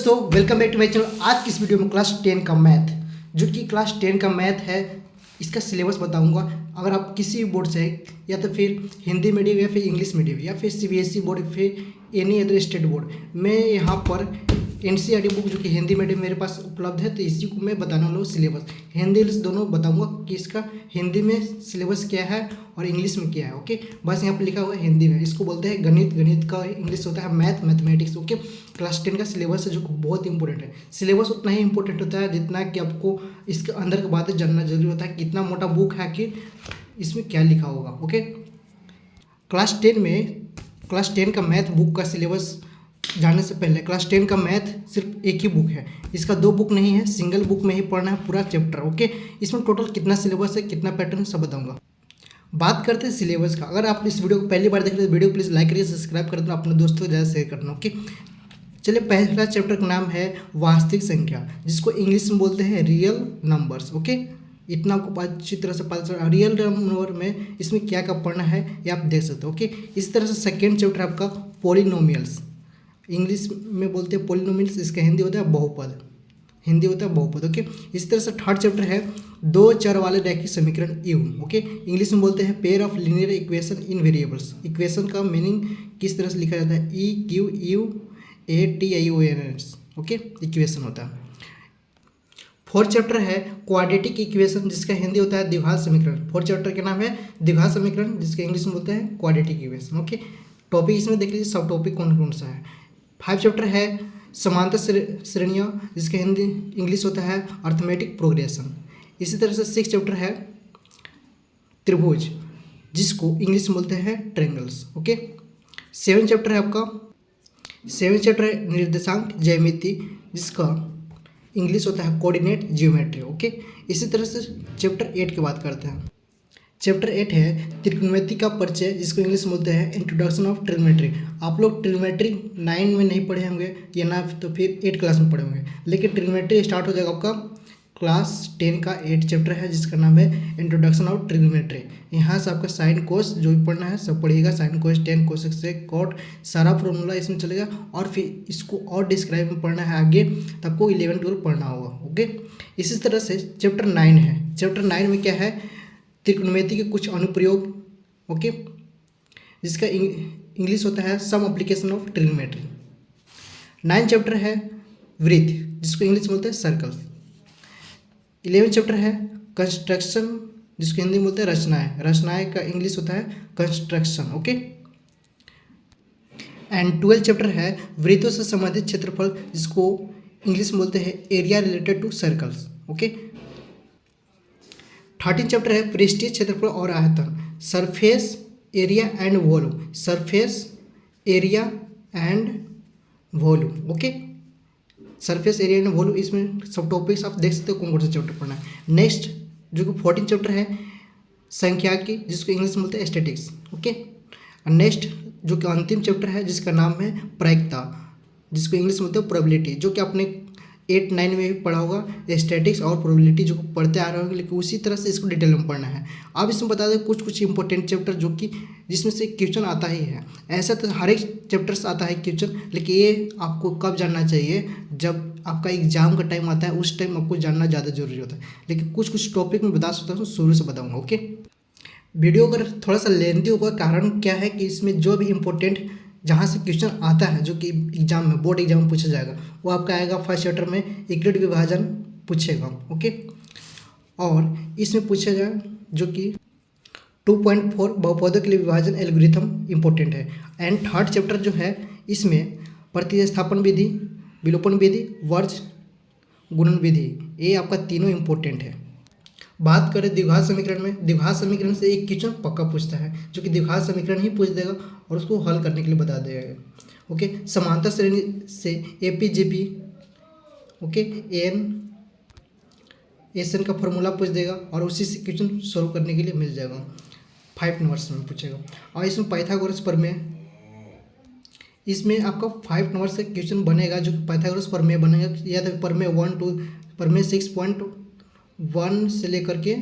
दोस्तों, welcome back to my channel. आज की इस वीडियो में क्लास 10 का मैथ, जो कि क्लास 10 का मैथ है, इसका सिलेबस बताऊंगा। अगर आप किसी भी बोर्ड से है, या तो फिर हिंदी मीडियम या फिर इंग्लिश मीडियम या फिर सीबीएसई बोर्ड या फिर एनी अदर स्टेट बोर्ड, मैं यहाँ पर एनसीईआरटी बुक जो कि हिंदी मीडियम मेरे पास उपलब्ध है, तो इसी को मैं बताने वाला हूँ। सिलेबस हिंदी इंग्लिश दोनों बताऊंगा कि इसका हिंदी में सिलेबस क्या है और इंग्लिश में क्या है। ओके, बस यहाँ पर लिखा हुआ है हिंदी में। इसको बोलते हैं गणित, गणित का इंग्लिश होता है मैथमेटिक्स। ओके, क्लास 10 का सिलेबस है जो बहुत इंपॉर्टेंट है। सिलेबस उतना ही इंपॉर्टेंट होता है जितना कि आपको इसके अंदर की बातें जानना जरूरी होता है। कितना मोटा बुक है कि इसमें क्या लिखा होगा। ओके, क्लास 10 का मैथ बुक का सिलेबस जानने से पहले, क्लास 10 का मैथ सिर्फ एक ही बुक है, इसका दो बुक नहीं है। सिंगल बुक में ही पढ़ना है पूरा चैप्टर। ओके, इसमें टोटल कितना सिलेबस है, कितना पैटर्न, सब बताऊंगा। बात करते हैं सिलेबस का। अगर आप इस वीडियो को पहली बार देख रहे हैं तो वीडियो प्लीज़ लाइक करिए, सब्सक्राइब कर देना, अपने दोस्तों को ज़्यादा शेयर करना। ओके, चलिए, पहला चैप्टर का नाम है वास्तविक संख्या, जिसको इंग्लिश में बोलते हैं रियल नंबर्स। ओके, इतना आपको अच्छी तरह से पता चला रियल नंबर में इसमें क्या क्या पढ़ना है ये आप देख सकते हो। ओके, इस तरह से सेकेंड चैप्टर आपका पॉलिनोमियल्स, इंग्लिश में बोलते हैं पॉलिनोमियल्स, इसका हिंदी होता है बहुपद, हिंदी होता है बहुपद। ओके, इस तरह से थर्ड चैप्टर है दो चर वाले रैखिक समीकरण यू। ओके, इंग्लिश में बोलते हैं pair of linear equation in variables. Equation का मीनिंग किस तरह से लिखा जाता है, E Q U A T I O N S. Okay, equation होता है। फोर्थ चैप्टर है क्वाड्रेटिक इक्वेशन, जिसका हिंदी होता है द्विघात समीकरण। फोर्थ चैप्टर का नाम है द्विघात समीकरण, जिसका इंग्लिश में बोलते हैं क्वाड्रेटिक इक्वेशन। ओके, टॉपिक इसमें देख लीजिए, सब टॉपिक कौन कौन सा है। फाइव चैप्टर है समांतर श्रेणियाँ, जिसका हिंदी इंग्लिश होता है अर्थमेटिक प्रोग्रेशन। इसी तरह से सिक्स चैप्टर है त्रिभुज, जिसको इंग्लिश में बोलते हैं ट्रायंगल्स। ओके, सेवन चैप्टर है आपका, सेवन चैप्टर है निर्देशांक ज्यामिति, जिसका इंग्लिश होता है कोऑर्डिनेट ज्योमेट्री। ओके, इसी तरह से चैप्टर 8 की बात करते हैं। चैप्टर 8 है त्रिकोणमिति का परिचय, जिसको इंग्लिश में बोलते हैं इंट्रोडक्शन ऑफ ट्रिग्नोमेट्री। आप लोग ट्रिग्नोमेट्री 9 में नहीं पढ़े होंगे या ना तो फिर 8 क्लास में पढ़े होंगे, लेकिन ट्रिग्नोमेट्री स्टार्ट हो जाएगा आपका क्लास 10 का 8 चैप्टर है, जिसका नाम है इंट्रोडक्शन ऑफ ट्रिग्नोमेट्री। यहाँ से आपका साइन कोस जो भी पढ़ना है सब पढ़िएगा, sine cos, tan cosec sec cot, सारा फॉर्मूला इसमें चलेगा। और फिर इसको और डिस्क्राइब में पढ़ना है आगे, तो आपको 11 12 पढ़ना होगा। ओके, इसी तरह से चैप्टर 9 है। चैप्टर 9 में क्या है, त्रिकोणमिति के कुछ अनुप्रयोग। ओके, जिसका इंग्लिश होता है some application of trigonometry. 9 chapter है वृत्त, जिसको इंग्लिश में बोलते हैं सर्कल। 11 चैप्टर है कंस्ट्रक्शन, जिसको हिंदी में बोलते हैं रचनाएं। रचनाएं का इंग्लिश होता है कंस्ट्रक्शन। ओके, एंड 12 चैप्टर है वृत्तों से संबंधित क्षेत्रफल, जिसको इंग्लिश में बोलते हैं area related to circles. Okay, 13 chapter है पृष्ठीय क्षेत्रफल और आयतन, surface area and volume, surface area and volume. Okay, surface area and volume, इसमें सब टॉपिक्स आप देख सकते हो कौन कौन सा चैप्टर पढ़ना है। नेक्स्ट जो कि 14 चैप्टर है सांख्यिकी, जिसको इंग्लिश में बोलते हैं स्टैटिक्स। ओके, नेक्स्ट जो कि अंतिम चैप्टर है, जिसका नाम है प्रायिकता, जिसको इंग्लिश में बोलते हैं प्रोबेबिलिटी, जो कि आपने 8 9 में भी पढ़ा होगा स्टैटिक्स और प्रोबेबिलिटी, जो पढ़ते आ रहे होंगे, लेकिन उसी तरह से इसको डिटेल में पढ़ना है। अब इसमें बता दें कुछ इंपॉर्टेंट चैप्टर जो कि जिसमें से क्वेश्चन आता ही है। ऐसा तो हर एक चैप्टर से आता है क्वेश्चन, लेकिन ये आपको कब जानना चाहिए, जब आपका एग्जाम का टाइम आता है, उस टाइम आपको जानना ज़्यादा जरूरी होता है। लेकिन कुछ टॉपिक में बता सकता हूँ, शुरू से बताऊँगा। ओके, वीडियो अगर थोड़ा सा लेंथी होगा, कारण क्या है कि इसमें जो भी इम्पोर्टेंट जहाँ से क्वेश्चन आता है, जो कि एग्जाम में, बोर्ड एग्जाम में पूछा जाएगा, वो आपका आएगा फर्स्ट चैप्टर में यूक्लिड विभाजन पूछेगा। ओके, और इसमें पूछेगा जो कि 2.4 बहुपदों के लिए विभाजन एल्गोरिथम इंपॉर्टेंट है। एंड थर्ड चैप्टर जो है, इसमें प्रतिस्थापन विधि, विलोपन विधि, वर्ज गुणन विधि, ये आपका तीनों इंपॉर्टेंट है। बात करें द्विघात समीकरण में, द्विघात समीकरण से एक क्वेश्चन पक्का पूछता है, जो कि द्विघात समीकरण ही पूछ देगा और उसको हल करने के लिए बता देगा। ओके, समांतर श्रेणी से एपीजीपी, ओके, एन का फॉर्मूला पूछ देगा और उसी से क्वेश्चन सॉल्व करने के लिए मिल जाएगा। 5 नंबर्स में पूछेगा। और इसमें पाइथागोरस प्रमेय, इसमें आपका 5 नंबर से क्वेश्चन बनेगा, जो कि पाइथागोरस प्रमेय बनेगा, या तो प्रमेय 1 2 प्रमेय 6.1 से लेकर के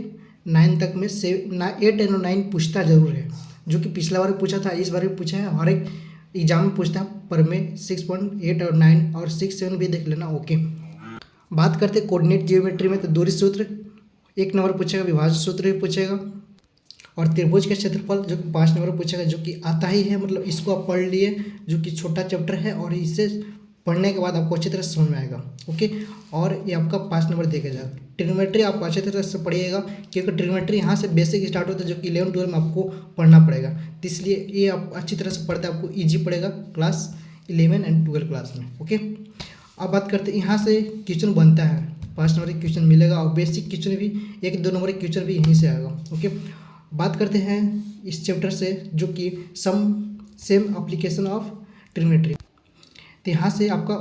9 तक में 8 और 9 पूछता जरूर है, जो कि पिछला बार पूछा था, इस बार भी पूछा है। हर एक एग्जाम में पूछता है पर में 6.8 और 9 और 6, 7 भी देख लेना। ओके, बात करते हैं कोऑर्डिनेट जियोमेट्री में। तो दूरी सूत्र 1 नंबर पूछेगा, विभाजन सूत्र भी पूछेगा, और त्रिभुज का क्षेत्रफल जो कि 5 नंबर पूछेगा, जो कि आता ही है, मतलब इसको आप पढ़ लिए, जो कि छोटा चैप्टर है और इसे पढ़ने के बाद आपको अच्छी तरह से समझ में आएगा। ओके, और ये आपका 5 नंबर देगा जाएगा। ट्रिग्नोमेट्री आप अच्छी तरह से पढ़िएगा, क्योंकि ट्रिग्नोमेट्री यहाँ से बेसिक स्टार्ट होता है, जो कि 11 12 में आपको पढ़ना पड़ेगा। तो इसलिए ये आप अच्छी तरह से पढ़ते आपको ईजी पड़ेगा क्लास 11 एंड 12 क्लास में। ओके, अब बात करते हैं, यहाँ से क्वेश्चन बनता है, 5 नंबर का क्वेश्चन मिलेगा, और बेसिक क्वेश्चन भी 1 2 नंबर का क्वेश्चन भी यहीं से आएगा। ओके, बात करते हैं इस चैप्टर से, जो कि सेम एप्लीकेशन ऑफ ट्रिग्नोमेट्री। तो यहाँ से आपका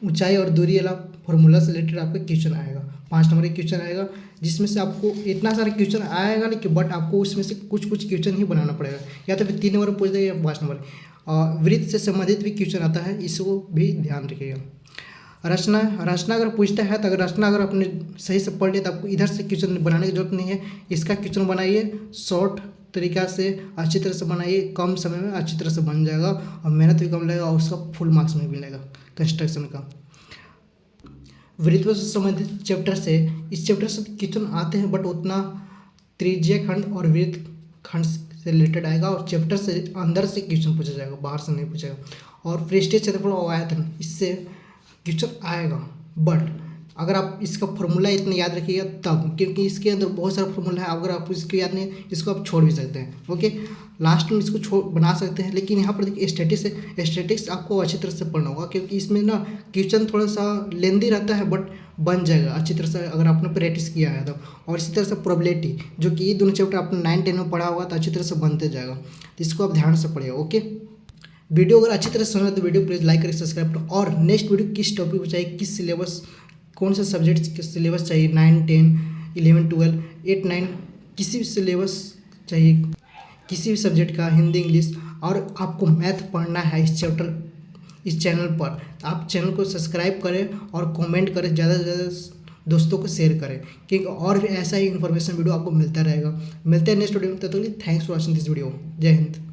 ऊंचाई और दूरी वाला फॉर्मूला से रिलेटेड आपका क्वेश्चन आएगा, 5 नंबर का क्वेश्चन आएगा, जिसमें से आपको इतना सारा क्वेश्चन आएगा नहीं कि, बट आपको उसमें से कुछ क्वेश्चन ही बनाना पड़ेगा, या तो फिर 3 नंबर पूछ देगा या 5 नंबर। वृत्त से संबंधित भी क्वेश्चन आता है, इसको भी ध्यान रखिएगा। रचना अगर पूछता है तो अगर रचना अगर आपने सही से पढ़ लिया तो आपको इधर से क्वेश्चन बनाने की जरूरत नहीं है। इसका क्वेश्चन बनाइए शॉर्ट तरीका से, अच्छी तरह से बनाइए, कम समय में अच्छी तरह से बन जाएगा, और मेहनत भी कम लगेगा, और उसका फुल मार्क्स में मिलेगा कंस्ट्रक्शन का। वृत्तों से संबंधित चैप्टर से, इस चैप्टर से क्वेश्चन आते हैं, बट उतना त्रिज्यीय खंड और वृत्त खंड से रिलेटेड आएगा, और चैप्टर से अंदर से क्वेश्चन पूछा जाएगा, बाहर से नहीं पूछेगा। और पृष्ठीय क्षेत्रफल और आयतन, इससे क्वेश्चन आएगा, बट अगर आप इसका फॉर्मूला इतना याद रखिएगा तब, क्योंकि इसके अंदर बहुत सारा फॉर्मूला है, अगर आपको इसको याद नहीं है इसको आप छोड़ भी सकते हैं। ओके, लास्ट में इसको बना सकते हैं, लेकिन यहाँ पर देखिए स्टैटिक्स है, स्टैटिक्स आपको अच्छी तरह से पढ़ना होगा, क्योंकि इसमें ना क्वेश्चन थोड़ा सा लेंदी रहता है, बट बन जाएगा अच्छी तरह से अगर आपने प्रैक्टिस किया है तो। और इसी तरह से प्रोबेबिलिटी, जो कि ये दोनों चैप्टर आपने 9 10 में पढ़ा होगा, तो अच्छी तरह से बनते जाएगा, तो इसको आप ध्यान से पढ़िएगा। ओके, वीडियो अगर अच्छी तरह से समझ तो वीडियो प्लीज़ लाइक करें, सब्सक्राइब करें, और नेक्स्ट वीडियो किस टॉपिक पर चाहिए, किस सिलेबस, कौन सा सब्जेक्ट का सिलेबस चाहिए, 9 10 11 12 8 9 किसी भी सिलेबस चाहिए, किसी भी सब्जेक्ट का, हिंदी इंग्लिश, और आपको मैथ पढ़ना है इस चैनल पर, आप चैनल को सब्सक्राइब करें और कमेंट करें, ज़्यादा से ज़्यादा दोस्तों को शेयर करें, क्योंकि और भी ऐसा ही इन्फॉर्मेशन वीडियो आपको मिलता रहेगा। मिलते हैं नेक्स्ट वीडियो में, तब तक के लिए thanks for watching this video. जय हिंद।